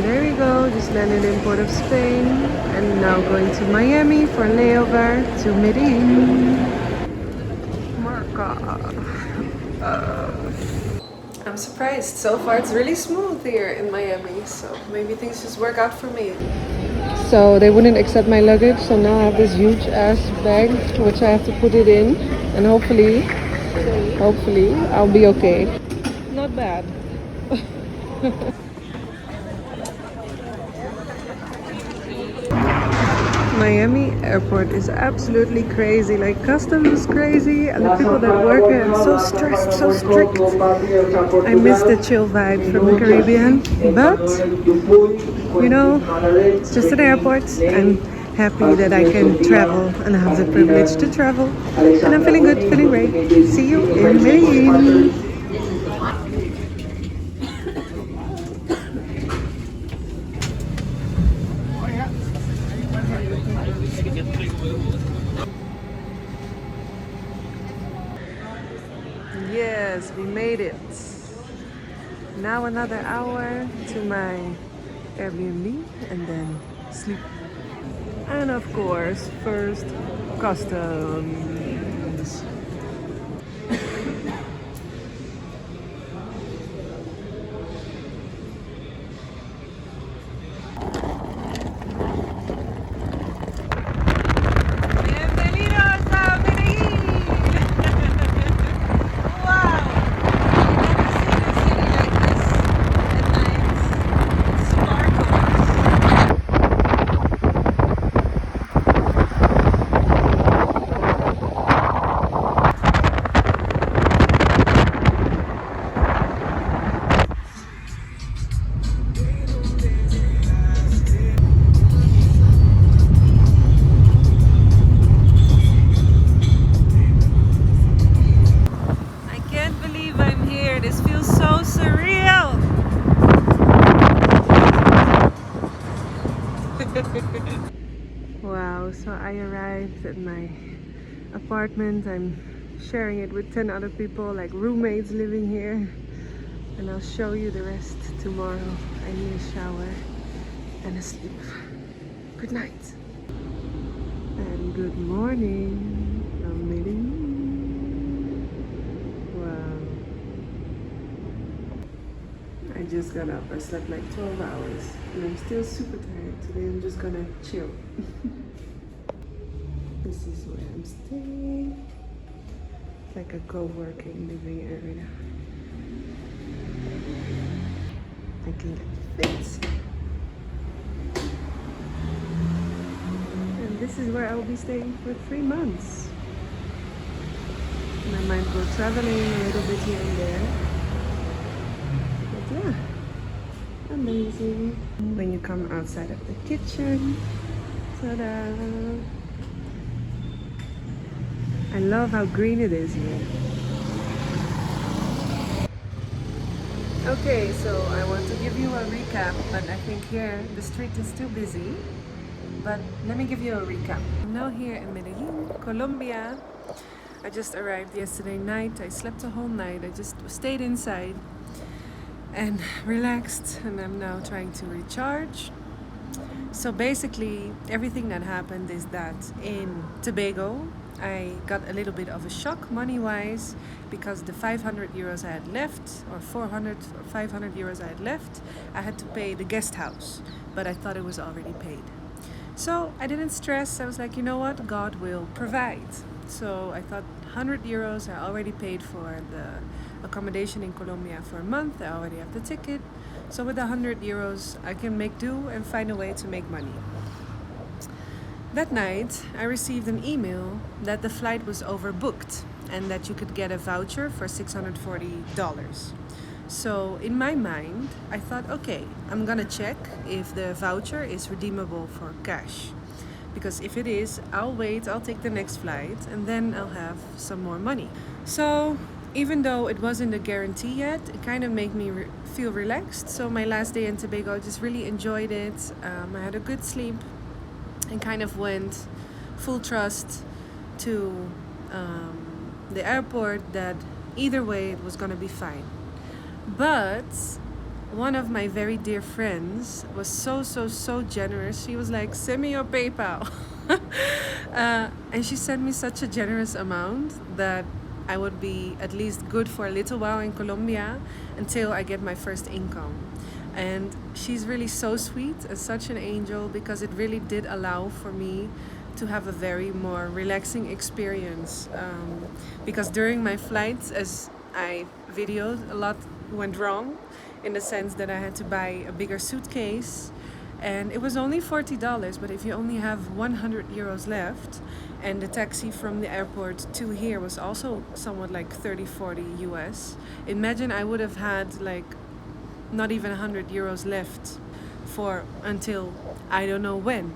There we go, just landed in Port of Spain and now going to Miami for layover to Medellín. Marca. I'm surprised. So far it's really smooth here in Miami, so maybe things just work out for me. So they wouldn't accept my luggage, so now I have this huge ass bag which I have to put it in, and hopefully I'll be okay. Not bad. Miami airport is absolutely crazy. Like, customs is crazy, and the people that work here are so stressed, so strict. I miss the chill vibe from the Caribbean, but you know, it's just an airport. I'm happy that I can travel and have the privilege to travel, and I'm feeling good, feeling great. See you in Medellín. Yes, we made it. Now another hour to my Airbnb and then sleep. And of course, first customs. Bienvenidos a Medellín! Wow! I can't believe I'm here. This feels so surreal. Wow, so I arrived at my apartment. I'm sharing it with 10 other people, like roommates living here. And I'll show you the rest tomorrow. I need a shower and a sleep. Good night. And good morning from Medellín. Wow. I just got up. I slept like 12 hours and I'm still super tired. Today I'm just gonna chill. This is where I'm staying. It's like a co-working living area. I can get fit. And this is where I will be staying for 3 months. And I might go traveling a little bit here and there. But yeah, amazing. When you come outside of the kitchen, ta-da! I love how green it is here. Okay, so I want to give you a recap, but I think here the street is too busy. But let me give you a recap. I'm now here in Medellín, Colombia. I just arrived yesterday night. I slept the whole night. I just stayed inside and relaxed, and I'm now trying to recharge. So basically, everything that happened is that in Tobago, I got a little bit of a shock money-wise because the 500 euros I had left, or 400 or 500 euros I had left, I had to pay the guest house, but I thought it was already paid. So I didn't stress. I was like, you know what, God will provide. So I thought 100 euros, I already paid for the accommodation in Colombia for a month. I already have the ticket. So with 100 euros, I can make do and find a way to make money. That night, I received an email that the flight was overbooked and that you could get a voucher for $640. So in my mind, I thought, okay, I'm gonna check if the voucher is redeemable for cash. Because if it is, I'll wait, I'll take the next flight, and then I'll have some more money. So even though it wasn't a guarantee yet, it kind of made me feel relaxed. So my last day in Tobago, I just really enjoyed it. I had a good sleep and kind of went full trust to the airport that either way it was gonna be fine. But one of my very dear friends was so generous. She was like, send me your PayPal. And she sent me such a generous amount that I would be at least good for a little while in Colombia until I get my first income. And she's really so sweet and such an angel, because it really did allow for me to have a very more relaxing experience. Because during my flights, as I videoed, a lot went wrong in the sense that I had to buy a bigger suitcase, and it was only $40, but if you only have 100 euros left, and the taxi from the airport to here was also somewhat like 30-40 US, imagine I would have had like not even 100 euros left for until I don't know when.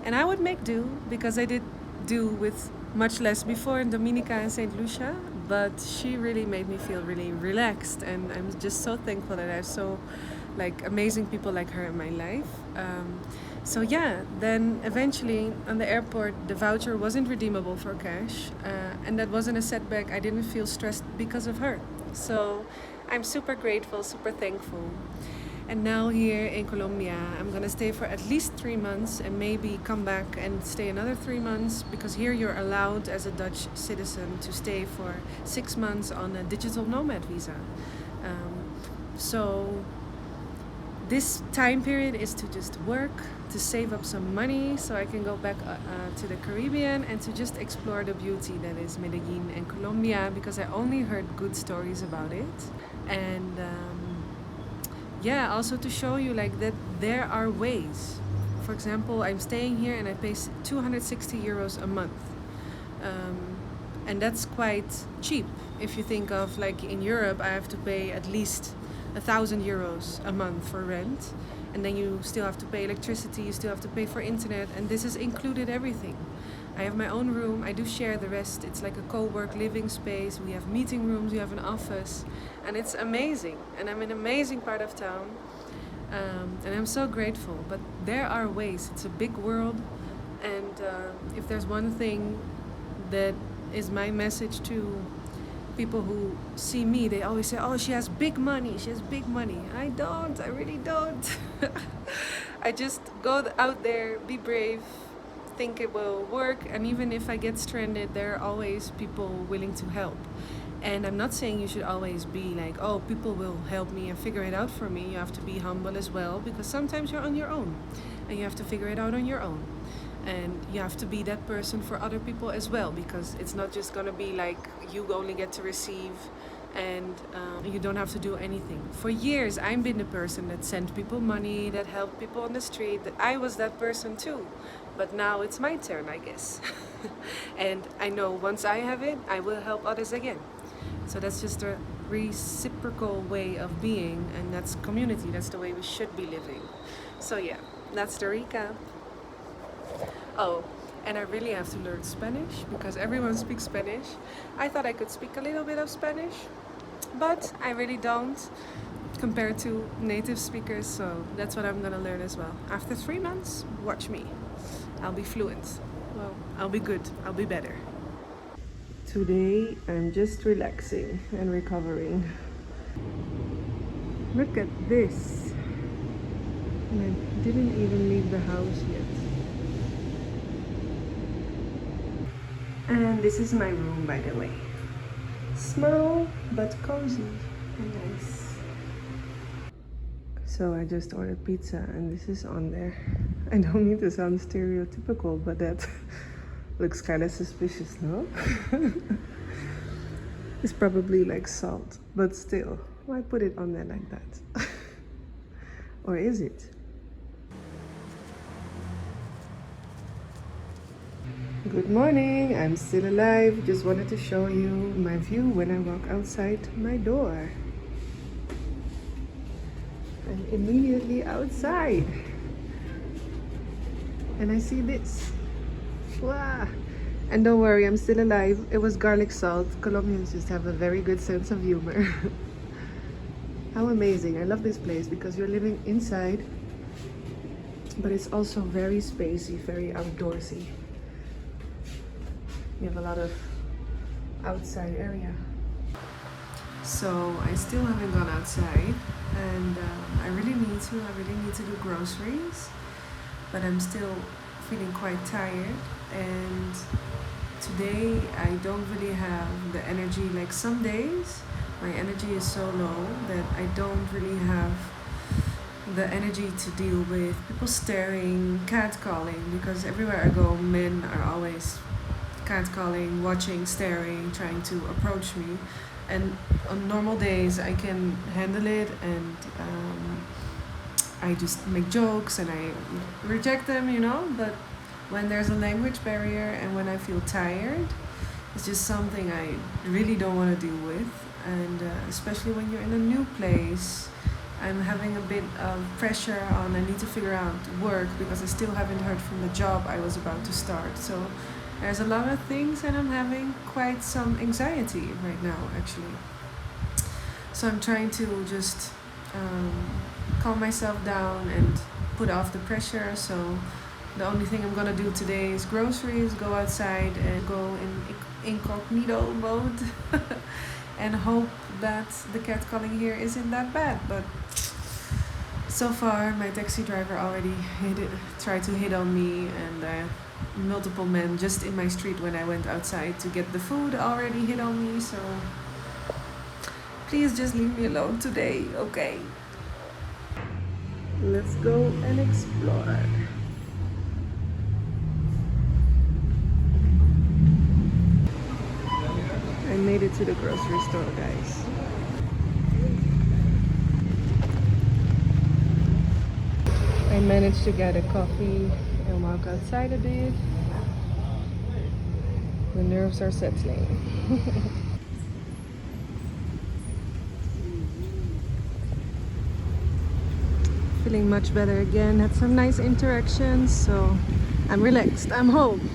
And I would make do, because I did do with much less before in Dominica and St. Lucia, but she really made me feel really relaxed, and I'm just so thankful that I have so like amazing people like her in my life. So yeah, then eventually on the airport the voucher wasn't redeemable for cash, and that wasn't a setback. I didn't feel stressed because of her. So I'm super grateful, super thankful. And now here in Colombia, I'm gonna stay for at least 3 months and maybe come back and stay another 3 months, because here you're allowed as a Dutch citizen to stay for 6 months on a digital nomad visa. So this time period is to just work, to save up some money so I can go back to the Caribbean and to just explore the beauty that is Medellín and Colombia, because I only heard good stories about it. And yeah, also to show you like that there are ways. For example, I'm staying here and I pay 260 euros a month. And that's quite cheap. If you think of like in Europe, I have to pay at least 1,000 euros a month for rent. And then you still have to pay electricity, you still have to pay for internet, and this is included everything. I have my own room, I do share the rest. It's like a co-work living space. We have meeting rooms, we have an office, and it's amazing. And I'm in an amazing part of town, and I'm so grateful. But there are ways. It's a big world, and if there's one thing that is my message to people who see me, they always say, oh, she has big money, she has big money. I don't, I really don't. I just go out there, be brave, think it will work, and even if I get stranded, there are always people willing to help. And I'm not saying you should always be like, oh, people will help me and figure it out for me. You have to be humble as well, because sometimes you're on your own and you have to figure it out on your own. And you have to be that person for other people as well, because it's not just gonna be like you only get to receive and you don't have to do anything. For years, I've been the person that sent people money, that helped people on the street, that I was that person too. But now it's my turn, I guess. And I know once I have it, I will help others again. So that's just a reciprocal way of being, and that's community. That's the way we should be living. So yeah, that's the recap. Oh, and I really have to learn Spanish, because everyone speaks Spanish. I thought I could speak a little bit of Spanish, but I really don't compared to native speakers, so that's what I'm gonna learn as well. After 3 months, watch me. I'll be fluent. Well, I'll be good. I'll be better. Today, I'm just relaxing and recovering. Look at this. And I didn't even leave the house yet. And this is my room, by the way. Small but cozy and nice. So I just ordered pizza and this is on there. I don't mean to sound stereotypical, but that looks kind of suspicious, no? It's probably like salt, but still, why put it on there like that? Or is it? Good morning, I'm still alive. Just wanted to show you my view when I walk outside my door. I'm immediately outside. And I see this. Wow. And don't worry, I'm still alive. It was garlic salt. Colombians just have a very good sense of humor. How amazing. I love this place because you're living inside, but it's also very spacey, very outdoorsy. You have a lot of outside area. So I still haven't gone outside, and I really need to. I really need to do groceries, but I'm still feeling quite tired. And today I don't really have the energy. Like some days, my energy is so low that I don't really have the energy to deal with people staring, catcalling, because everywhere I go, men are always catcalling, watching, staring, trying to approach me. And on normal days, I can handle it, and I just make jokes and I reject them, you know. But when there's a language barrier and when I feel tired, it's just something I really don't want to deal with. And especially when you're in a new place, I'm having a bit of pressure on. I need to figure out work because I still haven't heard from the job I was about to start. So there's a lot of things, and I'm having quite some anxiety right now, actually. So I'm trying to just calm myself down and put off the pressure. So the only thing I'm gonna do today is groceries, go outside and go in incognito mode and hope that the catcalling here isn't that bad. But so far, my taxi driver already tried to hit on me, and multiple men just in my street when I went outside to get the food already hit on me. So please just leave me alone today, okay? Let's go and explore. I made it to the grocery store, guys. I managed to get a coffee and walk outside a bit. The nerves are settling. Feeling much better again. Had some nice interactions, so I'm relaxed. I'm home.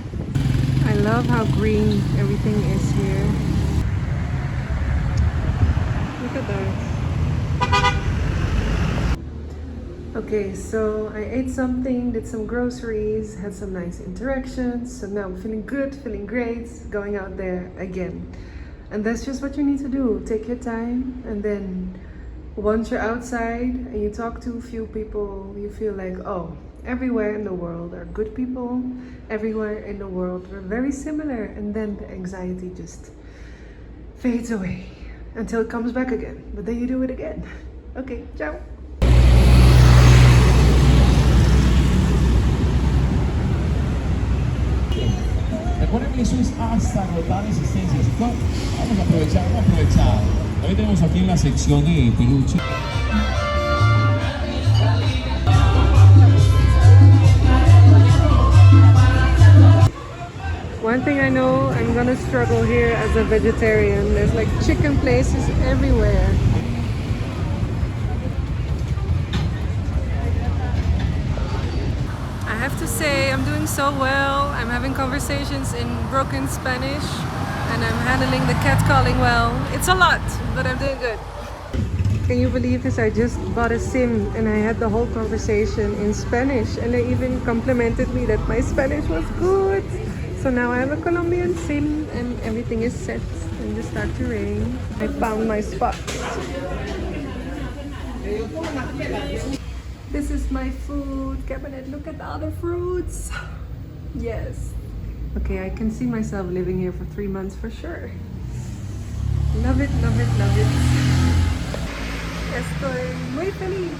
I love how green everything is here. Look at that. Okay, so I ate something, did some groceries, had some nice interactions. So now I'm feeling good, feeling great, going out there again. And that's just what you need to do. Take your time, and then once you're outside and you talk to a few people, you feel like, oh, everywhere in the world are good people. Everywhere in the world we're very similar. And then the anxiety just fades away until it comes back again. But then you do it again. Okay, ciao. Recuerden que eso es hasta agotar existencias. Vamos a aprovechar, vamos a aprovechar. Hoy tenemos aquí en la sección de peluche. One thing I know, I'm gonna struggle here as a vegetarian. There's like chicken places everywhere. I have to say, I'm doing so well. I'm having conversations in broken Spanish, and I'm handling the catcalling well. It's a lot, but I'm doing good. Can you believe this? I just bought a SIM and I had the whole conversation in Spanish, and they even complimented me that my Spanish was good. So now I have a Colombian SIM and everything is set, and it starts to rain. I found my spot. This is my food cabinet. Look at all the fruits. Yes. Okay, I can see myself living here for 3 months for sure. Love it, love it, love it. Estoy muy feliz.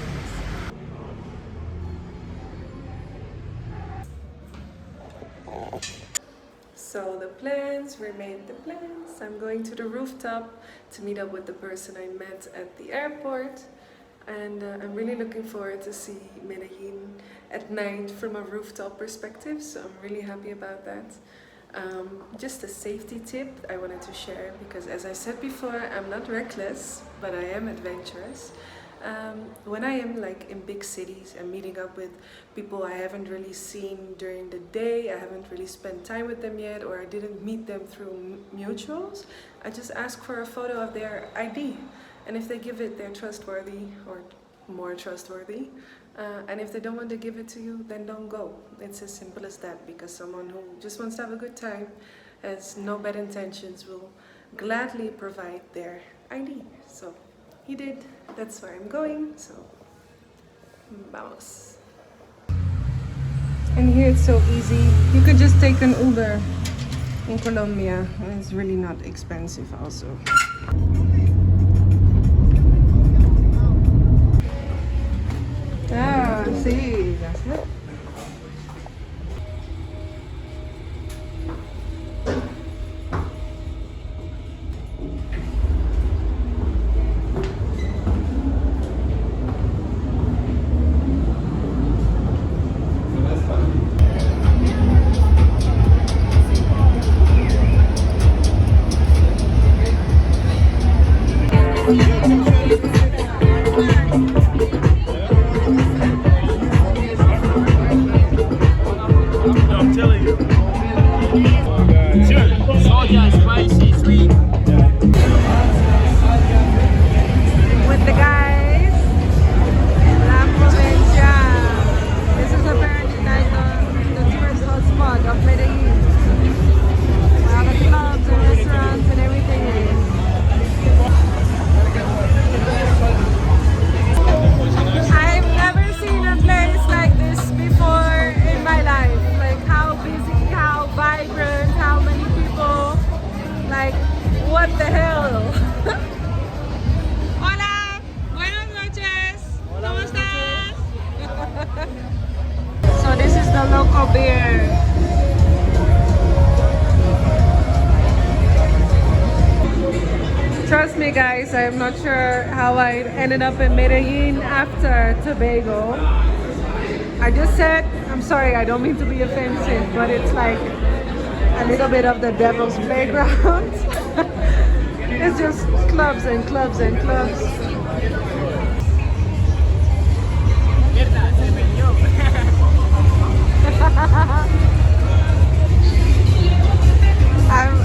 So the plans remain the plans. I'm going to the rooftop to meet up with the person I met at the airport. And I'm really looking forward to see Medellín at night from a rooftop perspective, so I'm really happy about that. Just a safety tip I wanted to share, because as I said before, I'm not reckless, but I am adventurous. When I am like in big cities and meeting up with people I haven't really seen during the day, I haven't really spent time with them yet, or I didn't meet them through mutuals, I just ask for a photo of their ID. And if they give it, they're trustworthy or more trustworthy. And if they don't want to give it to you, then don't go. It's as simple as that, because someone who just wants to have a good time, has no bad intentions, will gladly provide their ID. So he did. That's where I'm going. So vamos. And here it's so easy. You could just take an Uber in Colombia. It's really not expensive also. Ah, sí, that's it. With the guys, La Provincia. This is apparently like the tourist hotspot of Medellin. Where the clubs and restaurants and everything is. I've never seen a place like this before in my life. Like how busy, how vibrant, how many people. Like, what the hell? Hola, buenas noches. ¿Cómo estás? So this is the local beer. Trust me guys, I'm not sure how I ended up in Medellin after Tobago. I just said, I'm sorry, I don't mean to be offensive, but it's like a little bit of the devil's playground. It's just clubs and clubs and clubs.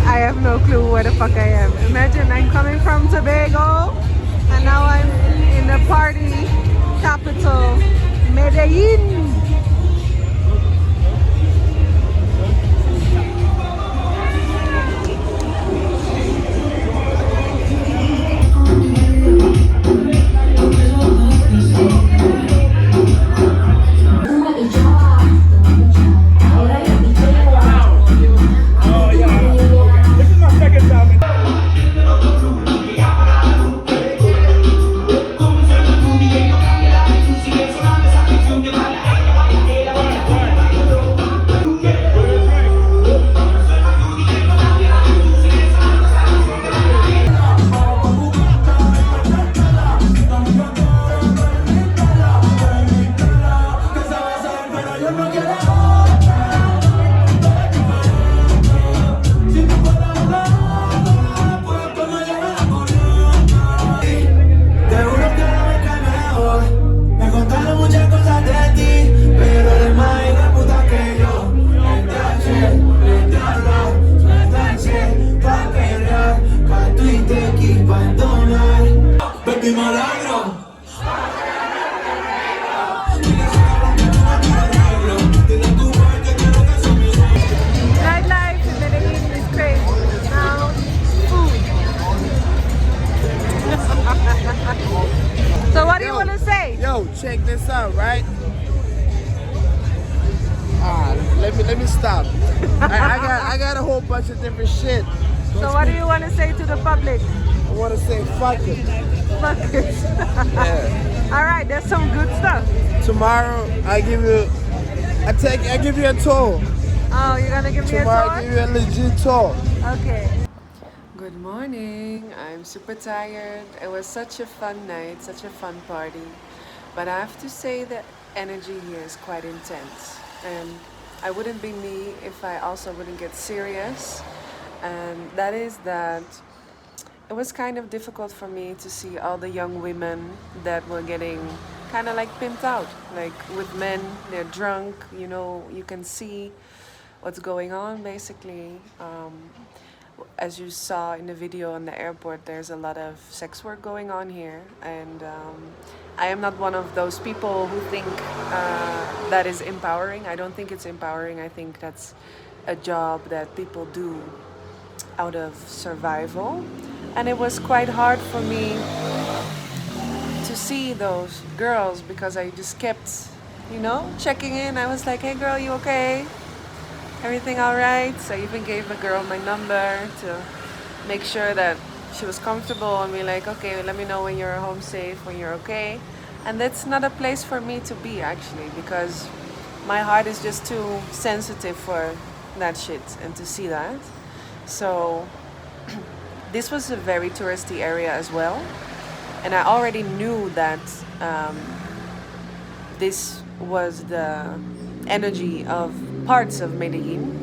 I have no clue where the fuck I am. Imagine I'm coming from Tobago and now I'm in the party capital, Medellin. Nightlife in Medellin is crazy. Now, food. So what do you want to say? Yo, check this out, right? Let me stop. I got a whole bunch of different shit. So what do you want to say to the public? I want to say fuck it. Fuck it. Yeah. All right, there's some good stuff. Tomorrow I give you a tour. Oh, you're gonna give me a Tomorrow I tour? give you a legit tour. Okay. Good morning. I'm super tired. It was such a fun night, such a fun party. But I have to say the energy here is quite intense. And I wouldn't be me if I also wouldn't get serious. And that is that it was kind of difficult for me to see all the young women that were getting kind of like pimped out. Like with men, they're drunk, you know, you can see what's going on basically. As you saw in the video on the airport, there's a lot of sex work going on here, and I am not one of those people who think that is empowering. I don't think it's empowering. I think that's a job that people do out of survival, And it was quite hard for me to see those girls because I just kept, checking in. I was like, hey girl, you okay? Everything all right? So I even gave a girl my number to make sure that she was comfortable and be like, okay, let me know when you're home safe, when you're okay. And that's not a place for me to be actually, because my heart is just too sensitive for that shit and to see that. So this was a very touristy area as well. And I already knew that this was the energy of parts of Medellín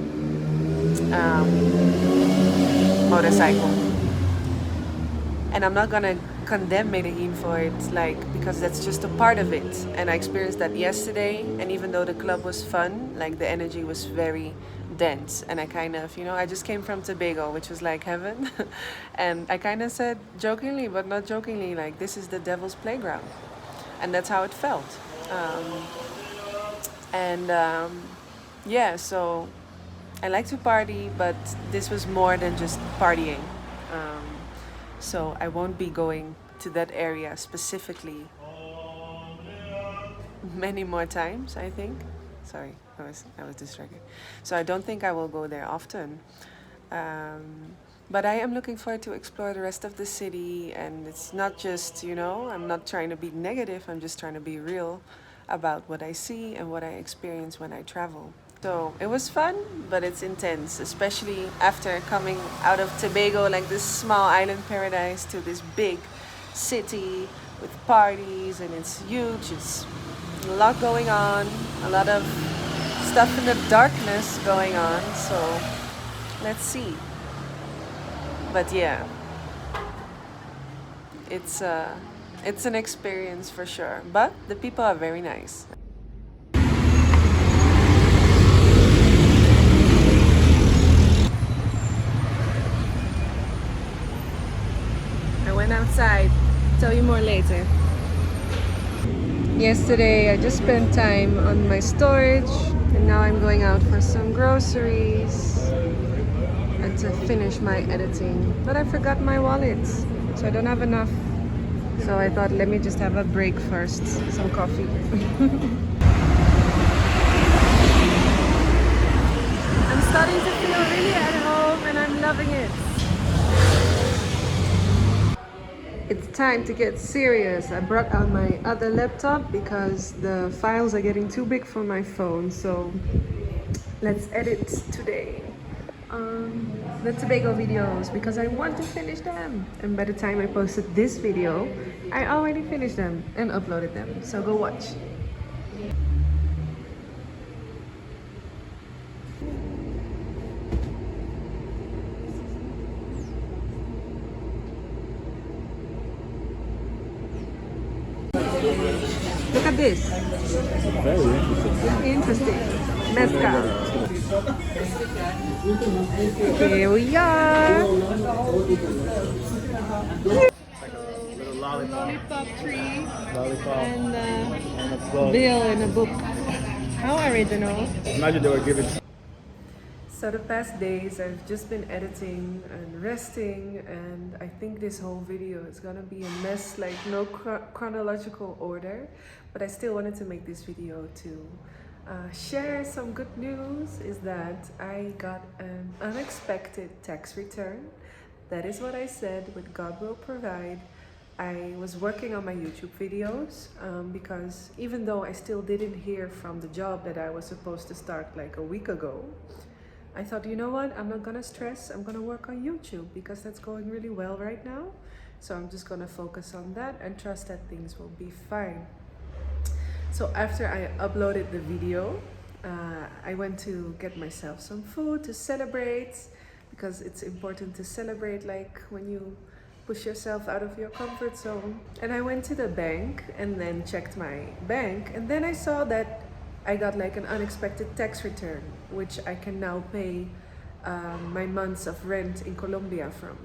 motorcycle. And I'm not gonna condemn Medellín for it, because that's just a part of it. And I experienced that yesterday, and even though the club was fun, the energy was very dense. And I kind of, I just came from Tobago, which was like heaven. And I kind of said jokingly, but not jokingly, this is the devil's playground. And that's how it felt. Yeah, so I like to party, but this was more than just partying. So I won't be going to that area specifically many more times, I think. Sorry, I was distracted. So I don't think I will go there often. But I am looking forward to explore the rest of the city. And it's not just, I'm not trying to be negative. I'm just trying to be real about what I see and what I experience when I travel. So it was fun, but it's intense, especially after coming out of Tobago, this small island paradise, to this big city with parties, and it's huge. It's a lot going on, a lot of stuff in the darkness going on. So let's see. But yeah, it's an experience for sure. But the people are very nice. Went outside. Tell you more later. Yesterday I just spent time on my storage, and now I'm going out for some groceries and to finish my editing. But I forgot my wallet, so I don't have enough. So I thought, let me just have a break first. Some coffee. I'm starting to feel really at home and I'm loving it. It's time to get serious. I brought out my other laptop because the files are getting too big for my phone. So let's edit today the Tobago videos because I want to finish them. And by the time I posted this video, I already finished them and uploaded them. So go watch. Look at this. Very interesting. Interesting. Mezcal. Here we are. Lollipop tree. And a bill in a book. How original. Imagine they were giving. So the past days I've just been editing and resting, and I think this whole video is gonna be a mess, no chronological order, but I still wanted to make this video to share some good news. Is that I got an unexpected tax return. That is what I said, with God will provide. I was working on my YouTube videos because even though I still didn't hear from the job that I was supposed to start a week ago, I thought, you know what, I'm not gonna stress, I'm gonna work on YouTube because that's going really well right now. So I'm just gonna focus on that and trust that things will be fine. So after I uploaded the video, I went to get myself some food to celebrate, because it's important to celebrate when you push yourself out of your comfort zone. And I went to the bank and then checked my bank, and then I saw that I got an unexpected tax return, which I can now pay my months of rent in Colombia from.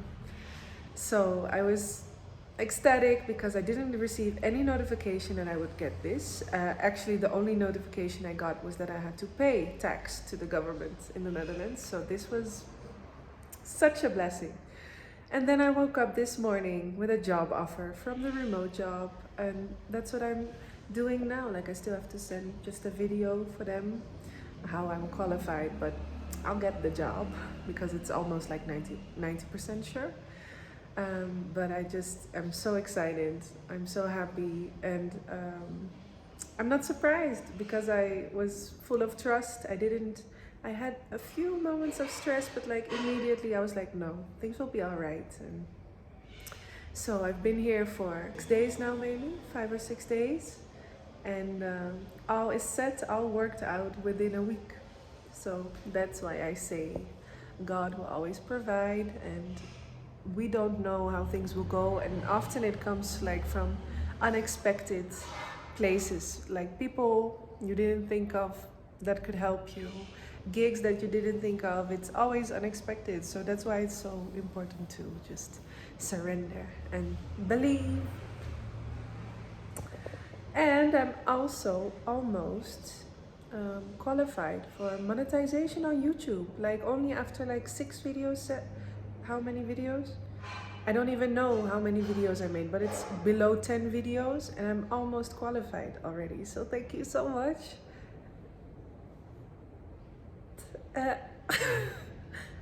So I was ecstatic because I didn't receive any notification that I would get this. Actually, the only notification I got was that I had to pay tax to the government in the Netherlands. So this was such a blessing. And then I woke up this morning with a job offer from the remote job, and that's what I'm doing now. Like, I still have to send just a video for them how I'm qualified, but I'll get the job because it's almost like 90% sure. But I'm so excited. I'm so happy, and I'm not surprised because I was full of trust. I had a few moments of stress, but like immediately I was like, no, things will be all right. And so I've been here for 6 days now, maybe 5 or 6 days, and all is set, all worked out within a week. So that's why I say God will always provide, and we don't know how things will go, and often it comes like from unexpected places, like people you didn't think of that could help you, gigs that you didn't think of. It's always unexpected, so that's why it's so important to just surrender and believe. And I'm also almost qualified for monetization on YouTube, like only after like 6 videos. How many videos? I don't even know how many videos I made, but it's below 10 videos and I'm almost qualified already. So thank you so much. I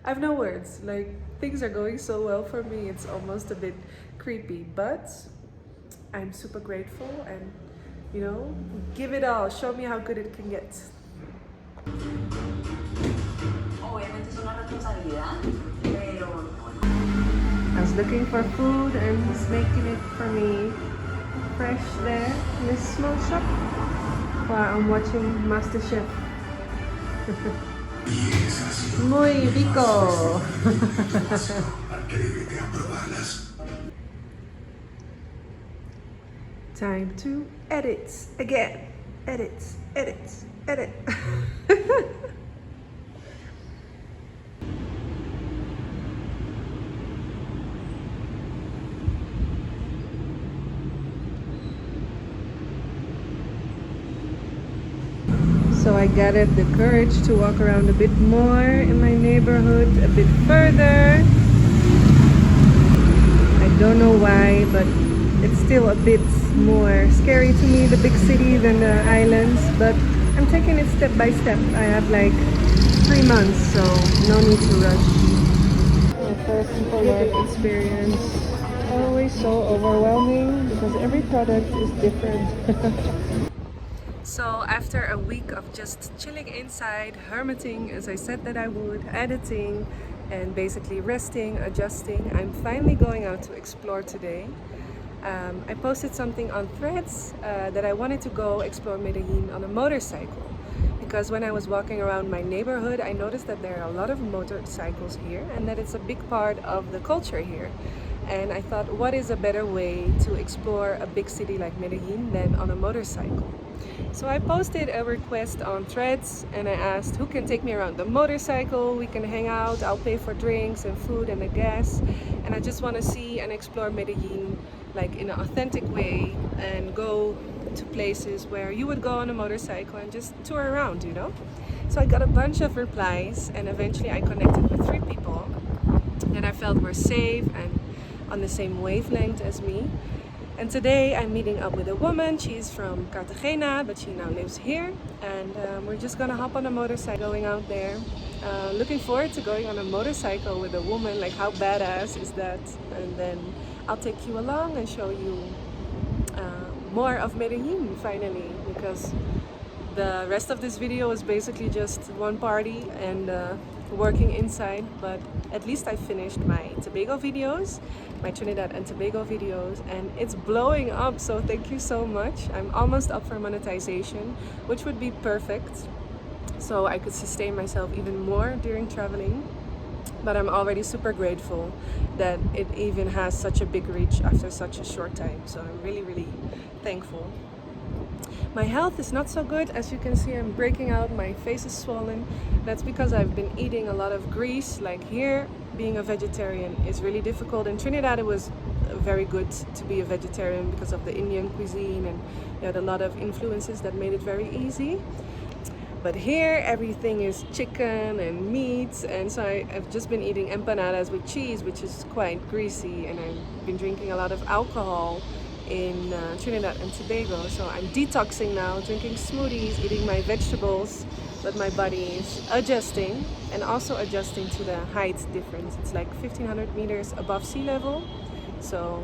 have no words. Like, things are going so well for me, it's almost a bit creepy, but I'm super grateful, and you know, give it all. Show me how good it can get. Obviamente es una responsabilidad, pero I was looking for food and he's making it for me fresh there in this small shop while I'm watching MasterChef. Muy rico! Time to edit again. Edit, edit, edit. So I gathered the courage to walk around a bit more in my neighborhood, a bit further. I don't know why, but it's still a bit more scary to me, the big city, than the islands. But I'm taking it step by step. I have like 3 months, so no need to rush. My first work experience, always so overwhelming because every product is different. So after a week of just chilling inside, hermiting as I said that I would, editing and basically resting, adjusting, I'm finally going out to explore today. I posted something on Threads that I wanted to go explore Medellín on a motorcycle, because when I was walking around my neighborhood I noticed that there are a lot of motorcycles here and that it's a big part of the culture here. And I thought, what is a better way to explore a big city like Medellín than on a motorcycle? So I posted a request on Threads and I asked who can take me around the motorcycle, we can hang out, I'll pay for drinks and food and the gas, and I just want to see and explore Medellín like in an authentic way and go to places where you would go on a motorcycle and just tour around, you know? So I got a bunch of replies and eventually I connected with 3 people that I felt were safe and on the same wavelength as me. And today I'm meeting up with a woman. She's from Cartagena, but she now lives here. And we're just gonna hop on a motorcycle going out there. Looking forward to going on a motorcycle with a woman. Like, how badass is that? And then I'll take you along and show you more of Medellín finally, because the rest of this video is basically just one party and working inside, but at least I finished my Tobago videos, my Trinidad and Tobago videos, and it's blowing up, so thank you so much. I'm almost up for monetization, which would be perfect, so I could sustain myself even more during traveling. But I'm already super grateful that it even has such a big reach after such a short time, so I'm really, really thankful. My health is not so good. As you can see, I'm breaking out, my face is swollen. That's because I've been eating a lot of grease. Like here, being a vegetarian is really difficult. In Trinidad it was very good to be a vegetarian because of the Indian cuisine, and you had a lot of influences that made it very easy. But here everything is chicken and meats, and so I've just been eating empanadas with cheese, which is quite greasy, and I've been drinking a lot of alcohol in Trinidad and Tobago. So I'm detoxing now, drinking smoothies, eating my vegetables, but my body is adjusting, and also adjusting to the height difference. It's like 1,500 meters above sea level. So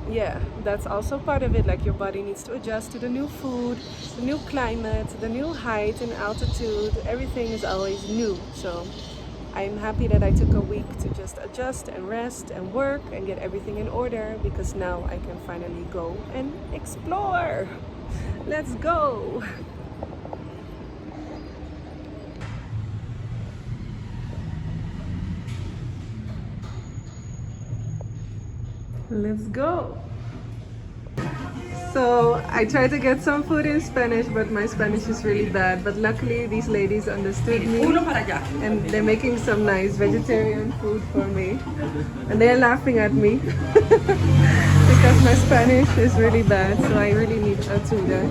yeah, that's also part of it. Like your body needs to adjust to the new food, the new climate, the new height and altitude. Everything is always new. So I'm happy that I took a week to just adjust and rest and work and get everything in order, because now I can finally go and explore. Let's go. Let's go. So I tried to get some food in Spanish, but my Spanish is really bad. But luckily these ladies understood me, and they're making some nice vegetarian food for me. And they're laughing at me because my Spanish is really bad, so I really need a tutor.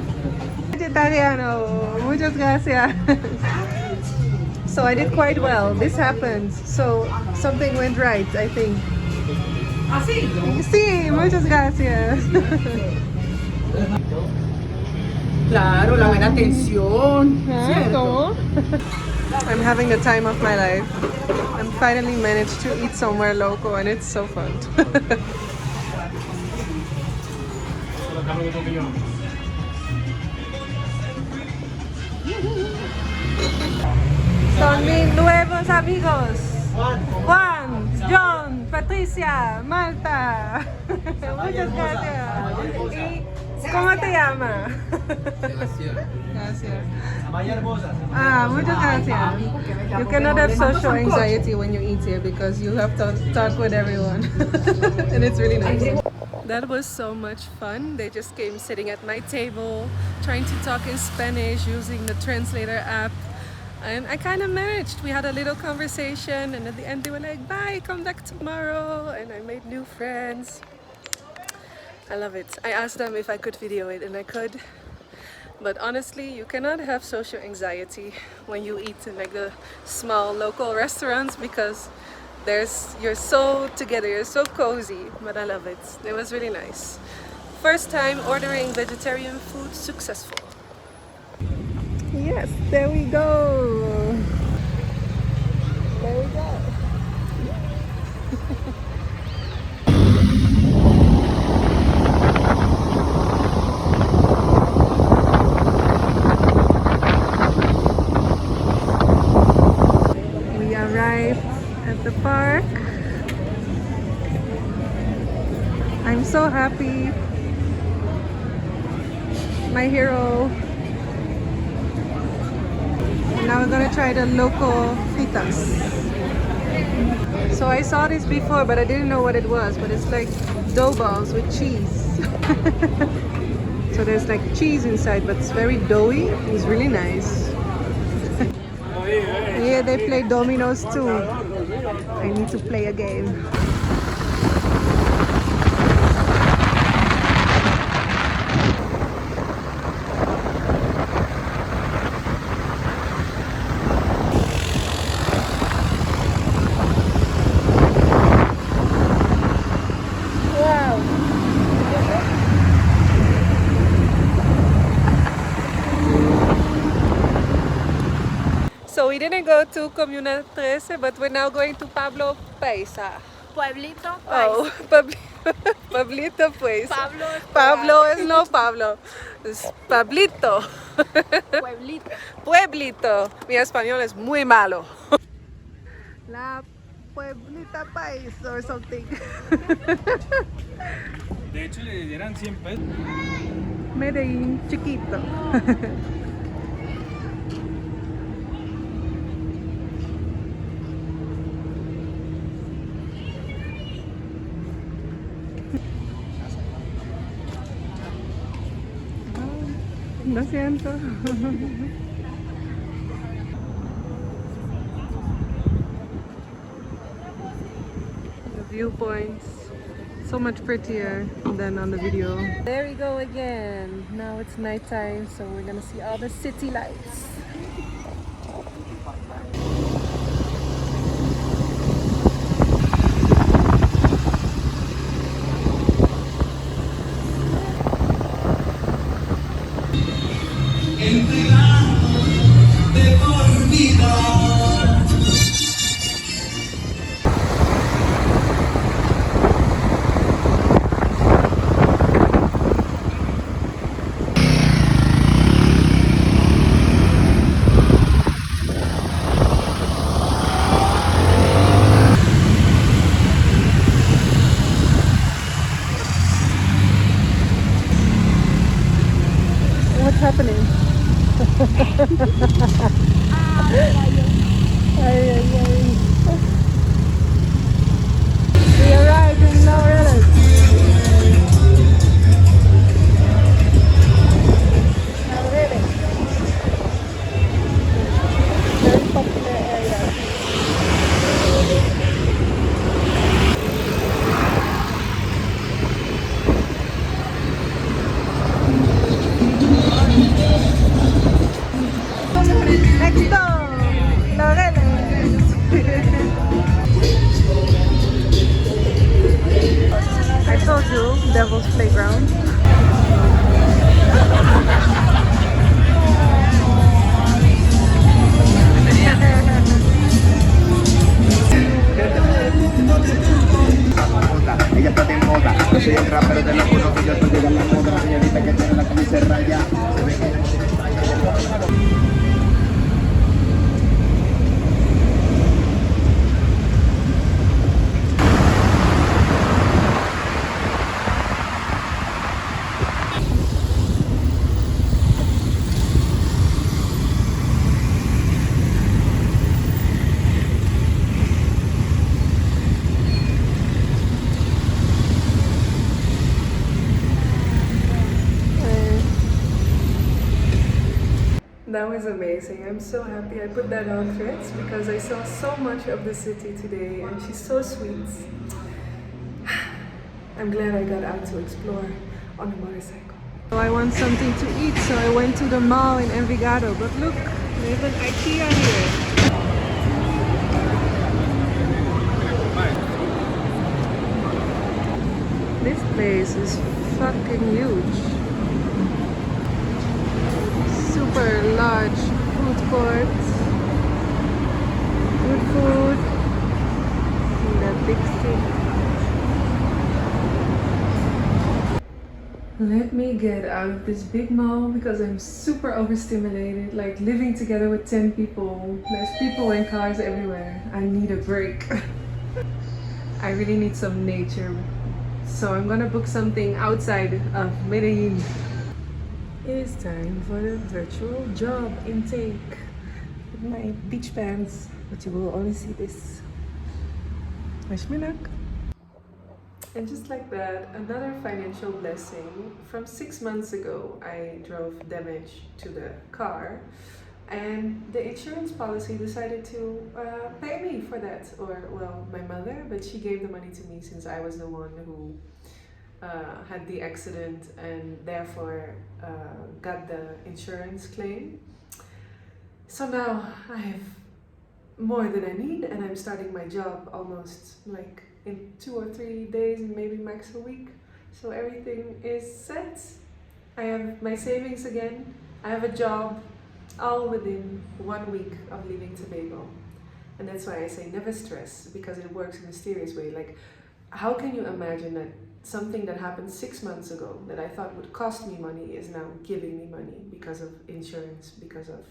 Vegetariano, muchas gracias. So I did quite well. This happened. So something went right, I think. ¿Ah, sí? Sí, muchas gracias. Claro, la buena atención. ¿Cómo? I'm having the time of my life. I'm finally managed to eat somewhere local, and it's so fun. Son mis nuevos amigos. Juan, John, Patricia, Malta. Muchas gracias. ¿Y cómo te llamas? Gracias. Ah, muchas gracias. You cannot have social anxiety when you eat here because you have to talk with everyone. And it's really nice. That was so much fun. They just came sitting at my table, trying to talk in Spanish using the translator app. And I kind of managed. We had a little conversation, and at the end they were like, bye, come back tomorrow. And I made new friends. I love it. I asked them if I could video it, and I could. But honestly, you cannot have social anxiety when you eat in like the small local restaurants, because you're so together, you're so cozy. But I love it. It was really nice. First time ordering vegetarian food successful. Yes, there we go. There we go. We arrived at the park. I'm so happy. My hero. Now we're gonna try the local fritas. So I saw this before, but I didn't know what it was. But it's like dough balls with cheese. So there's like cheese inside, but it's very doughy. It's really nice. Yeah, they play dominoes too. I need to play a game. So we didn't go to Comuna 13, but we're now going to Pablo Paisa. Pueblito, Oh, Pablito Paisa. Pablo es Pablo is no Pablo. It's Pablito. Pueblito. Pueblito. Mi español es muy malo. La Pueblita Paisa or something. De hecho, le dieran 100 pesos. Medellín chiquito. Lo siento. The viewpoints. So much prettier than on the video. There we go again. Now it's nighttime, so we're gonna see all the city lights. What's happening? Ay, ay, ay. We arrived in Laureles. Laureles. Very popular area. Next door, Laureles. I told you, Devil's Playground. Ella está de moda, yo soy el rapero de los buenos que yo estoy llegando a la moda, señorita que tiene la camisa raya, se ve que ella no se raya. That was amazing. I'm so happy I put that outfit because I saw so much of the city today and she's so sweet. I'm glad I got out to explore on a motorcycle. So I want something to eat, so I went to the mall in Envigado. But look, there's an IKEA here. This place is fucking huge. Super large food court. Good food in that big city. Let me get out of this big mall because I'm super overstimulated. Like living together with 10 people. There's people and cars everywhere. I need a break. I really need some nature. So I'm gonna book something outside of Medellín. It is time for the virtual job intake with my beach pants, but you will only see this. Wish me luck. And just like that, another financial blessing. From 6 months ago, I drove damage to the car, and the insurance policy decided to pay me for that. Or, well, my mother, but she gave the money to me since I was the one who had the accident and therefore got the insurance claim. So now I have more than I need and I'm starting my job almost like in 2 or 3 days, maybe max a week. So everything is set. I have my savings again. I have a job, all within 1 week of leaving Tobago. And that's why I say never stress, because it works in a mysterious way. Like, how can you imagine that something that happened 6 months ago that I thought would cost me money is now giving me money because of insurance, because of...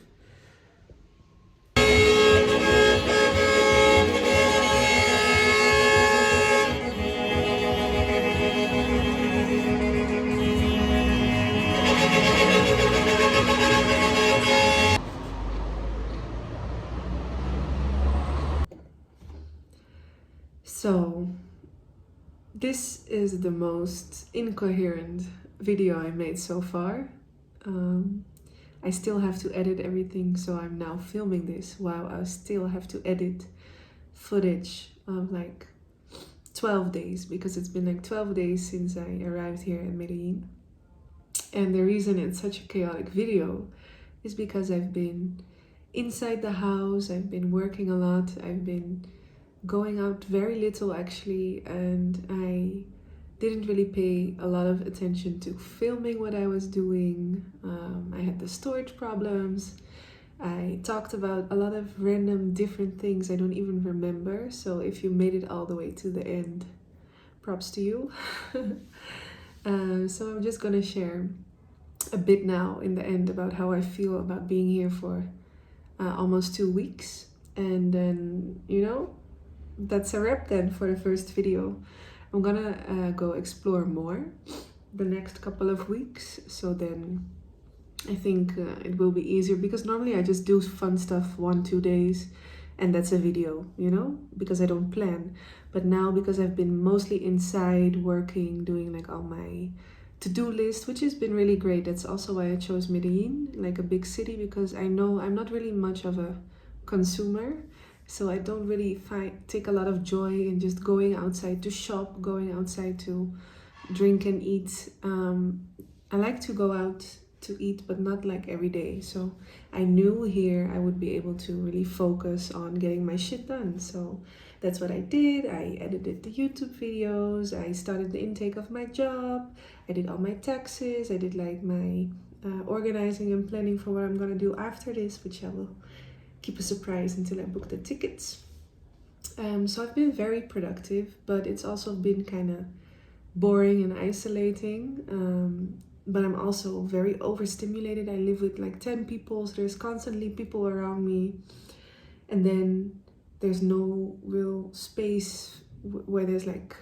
So, this is the most incoherent video I made so far. I still have to edit everything, so I'm now filming this while I still have to edit footage of like 12 days, because it's been like 12 days since I arrived here in Medellin. And the reason it's such a chaotic video is because I've been inside the house, I've been working a lot, I've been going out very little actually, and I didn't really pay a lot of attention to filming what I was doing. I had the storage problems. I talked about a lot of random different things I don't even remember, so if you made it all the way to the end, props to you. So I'm just gonna share a bit now in the end about how I feel about being here for almost 2 weeks, and then, you know, that's a wrap then for the first video. I'm gonna go explore more the next couple of weeks, so then I think it will be easier, because normally I just do fun stuff 1-2 days and that's a video, you know, because I don't plan. But now, because I've been mostly inside working, doing like all my to-do list, which has been really great. That's also why I chose Medellin, like a big city, because I know I'm not really much of a consumer, so I don't really take a lot of joy in just going outside to shop, going outside to drink and eat. I like to go out to eat, but not like every day. So I knew here I would be able to really focus on getting my shit done. So that's what I did. I edited the YouTube videos, I started the intake of my job, I did all my taxes, I did like my organizing and planning for what I'm gonna do after this, which I will keep a surprise until I book the tickets. So I've been very productive, but it's also been kind of boring and isolating. But I'm also very overstimulated. I live with like 10 people, so there's constantly people around me. And then there's no real space where there's like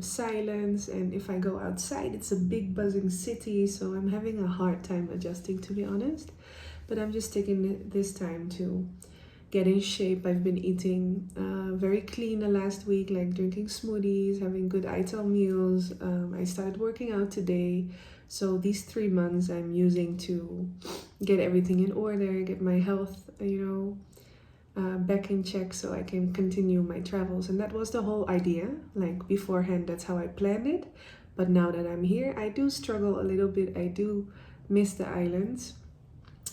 silence. And if I go outside, it's a big buzzing city. So I'm having a hard time adjusting, to be honest. But I'm just taking this time to get in shape. I've been eating very clean the last week, like drinking smoothies, having good ITEL meals. I started working out today. So these 3 months I'm using to get everything in order, get my health, you know, back in check, so I can continue my travels. And that was the whole idea. Like beforehand, that's how I planned it. But now that I'm here, I do struggle a little bit. I do miss the islands.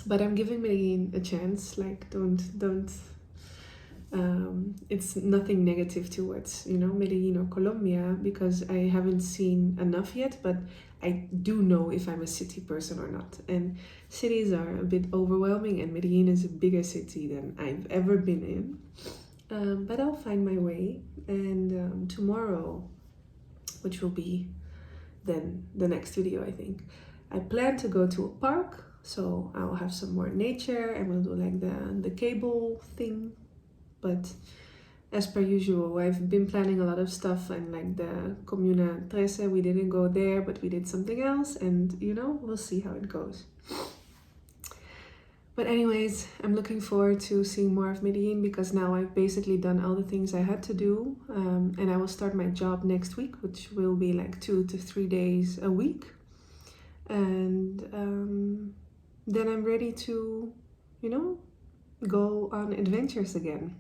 But I'm giving Medellin a chance. Like, don't. It's nothing negative towards, you know, Medellín or Colombia, because I haven't seen enough yet, but I do know if I'm a city person or not. And cities are a bit overwhelming, and Medellín is a bigger city than I've ever been in. But I'll find my way. And tomorrow, which will be then the next video, I think, I plan to go to a park. So I'll have some more nature, and we'll do like the cable thing. But as per usual, I've been planning a lot of stuff, and like the Comuna 13, we didn't go there, but we did something else, and you know, we'll see how it goes. But anyways, I'm looking forward to seeing more of Medellin, because now I've basically done all the things I had to do, and I will start my job next week, which will be like 2 to 3 days a week. And then I'm ready to, you know, go on adventures again.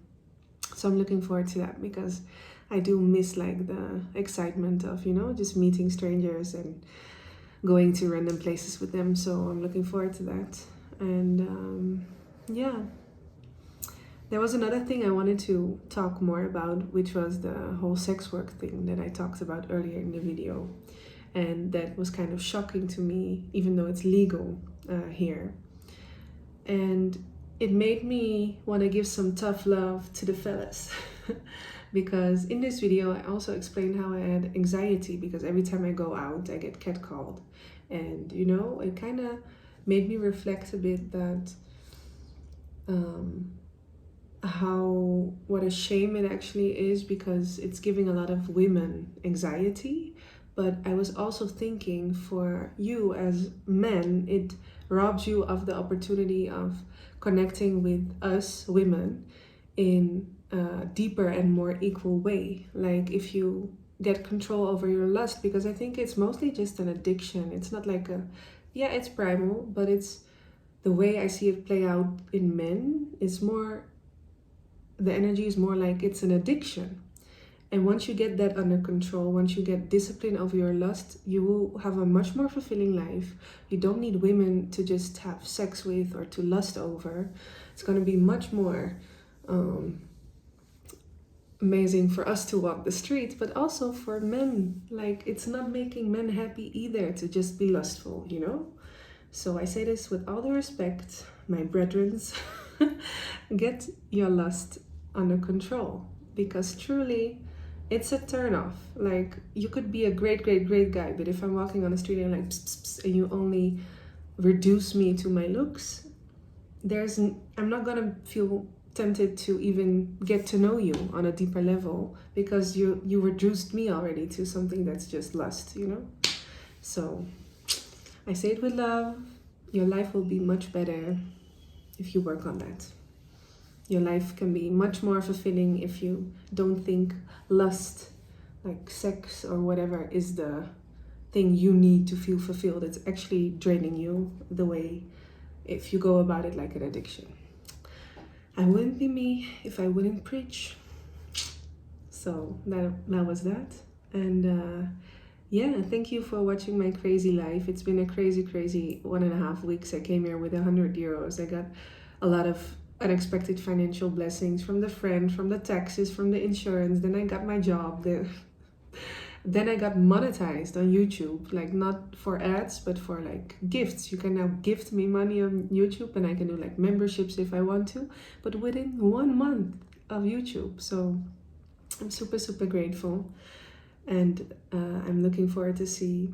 So I'm looking forward to that, because I do miss like the excitement of, you know, just meeting strangers and going to random places with them. So I'm looking forward to that. And yeah, there was another thing I wanted to talk more about, which was the whole sex work thing that I talked about earlier in the video. And that was kind of shocking to me, even though it's legal here. And it made me want to give some tough love to the fellas. Because in this video, I also explained how I had anxiety, because every time I go out, I get catcalled. And, you know, it kind of made me reflect a bit that what a shame it actually is, because it's giving a lot of women anxiety. But I was also thinking, for you as men, it robs you of the opportunity of connecting with us women in a deeper and more equal way. Like if you get control over your lust, because I think it's mostly just an addiction. It's not like yeah, it's primal, but it's the way I see it play out in men. It's more, the energy is more like it's an addiction. And once you get that under control, once you get discipline of your lust, you will have a much more fulfilling life. You don't need women to just have sex with or to lust over. It's going to be much more amazing for us to walk the streets, but also for men. Like, it's not making men happy either to just be lustful, you know? So I say this with all the respect, my brethrens. Get your lust under control, because truly it's a turn off. Like, you could be a great guy, but if I'm walking on the street and like pss, pss, pss, and you only reduce me to my looks, I'm not gonna feel tempted to even get to know you on a deeper level, because you reduced me already to something that's just lust, you know? So I say it with love. Your life will be much better if you work on that. Your life can be much more fulfilling if you don't think lust, like sex or whatever, is the thing you need to feel fulfilled. It's actually draining you the way if you go about it like an addiction. I wouldn't be me if I wouldn't preach. So that was that. And yeah, thank you for watching my crazy life. It's been a crazy 1.5 weeks. I came here with 100 euros. I got a lot of unexpected financial blessings from the friend, from the taxes, from the insurance. Then I got my job. Then I got monetized on YouTube, like not for ads, but for like gifts. You can now gift me money on YouTube, and I can do like memberships if I want to, but within 1 month of YouTube. So I'm super grateful. And I'm looking forward to see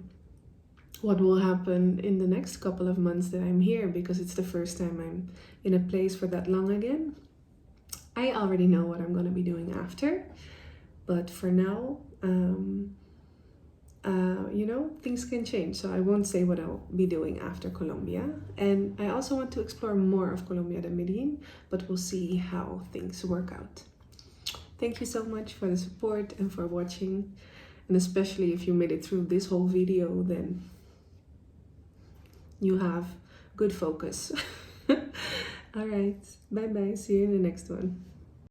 what will happen in the next couple of months that I'm here, because it's the first time I'm in a place for that long again. I already know what I'm going to be doing after, but for now, you know, things can change. So I won't say what I'll be doing after Colombia. And I also want to explore more of Colombia than Medellin, but we'll see how things work out. Thank you so much for the support and for watching. And especially if you made it through this whole video, then you have good focus. All right, bye bye. See you in the next one.